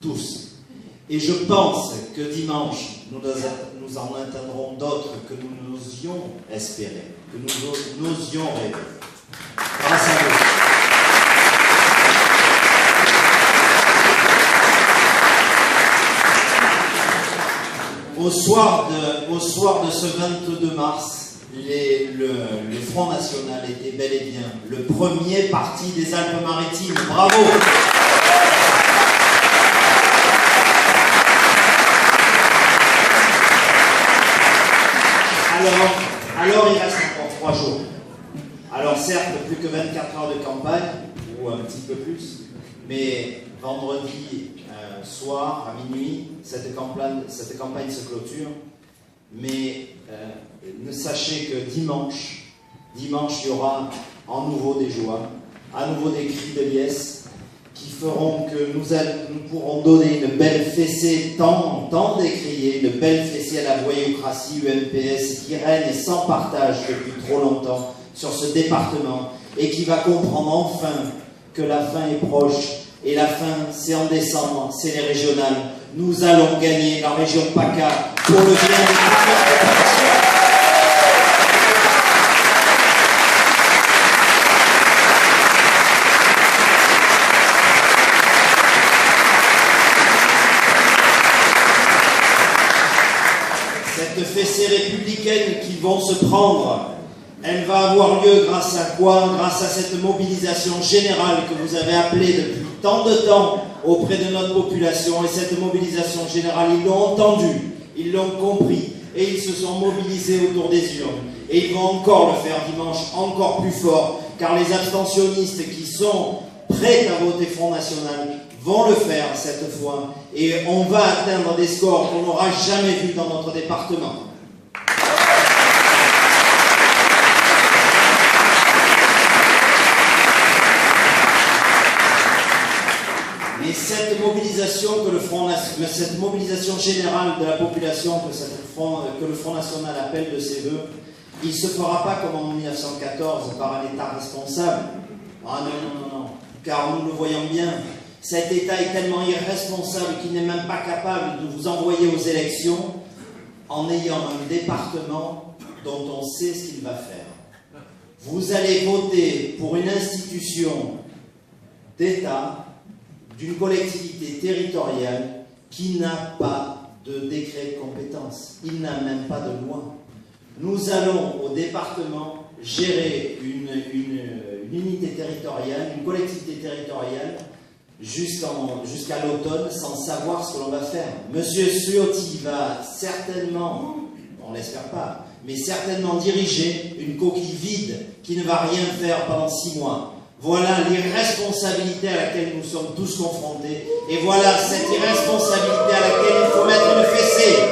tous. Et je pense que dimanche, nous en atteindrons d'autres que nous n'osions espérer, que nous n'osions rêver. Grâce à vous. Au soir de ce 22 mars, le Front National était bel et bien le premier parti des Alpes-Maritimes. Bravo! Alors il reste encore 3 jours. Alors certes, plus que 24 heures de campagne, ou un petit peu plus, mais vendredi soir, à minuit, cette campagne se clôture. Mais sachez que dimanche, il y aura à nouveau des joies, à nouveau des cris de liesse, qui feront que nous pourrons donner une belle fessée tant décriée, une belle fessée à la voyoucratie UMPS qui règne sans partage depuis trop longtemps sur ce département et qui va comprendre enfin que la fin est proche. Et la fin, c'est en décembre, c'est les régionales. Nous allons gagner la région PACA pour le bien des populations. Cette fessée républicaine qu'ils vont se prendre, elle va avoir lieu grâce à quoi? Grâce à cette mobilisation générale que vous avez appelée depuis tant de temps auprès de notre population. Et cette mobilisation générale, ils l'ont entendu, ils l'ont compris, et ils se sont mobilisés autour des urnes. Et ils vont encore le faire dimanche, encore plus fort, car les abstentionnistes qui sont prêts à voter Front National vont le faire cette fois. Et on va atteindre des scores qu'on n'aura jamais vus dans notre département. Et cette mobilisation cette mobilisation générale de la population que le Front National appelle de ses voeux, il ne se fera pas comme en 1914 par un État responsable. Ah non, car nous le voyons bien, cet État est tellement irresponsable qu'il n'est même pas capable de vous envoyer aux élections en ayant un département dont on sait ce qu'il va faire. Vous allez voter pour une institution d'État, d'une collectivité territoriale qui n'a pas de décret de compétence. Il n'a même pas de loi. Nous allons au département gérer une unité territoriale, une collectivité territoriale jusqu'à l'automne sans savoir ce que l'on va faire. Monsieur Ciotti va certainement, on ne l'espère pas, mais certainement diriger une coquille vide qui ne va rien faire pendant 6 mois. Voilà l'irresponsabilité à laquelle nous sommes tous confrontés. Et voilà cette irresponsabilité à laquelle il faut mettre une fessée.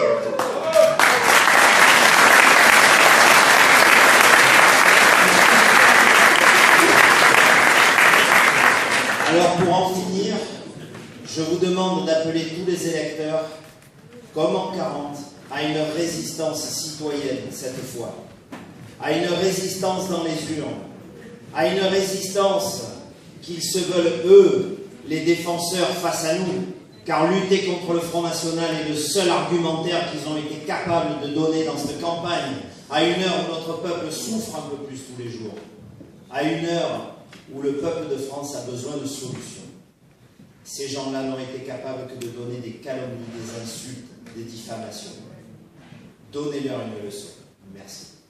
Alors pour en finir, je vous demande d'appeler tous les électeurs, comme en 40, à une résistance citoyenne cette fois. À une résistance dans les urnes. À une résistance qu'ils se veulent, eux, les défenseurs face à nous, car lutter contre le Front National est le seul argumentaire qu'ils ont été capables de donner dans cette campagne, à une heure où notre peuple souffre un peu plus tous les jours, à une heure où le peuple de France a besoin de solutions. Ces gens-là n'ont été capables que de donner des calomnies, des insultes, des diffamations. Donnez-leur une leçon. Merci.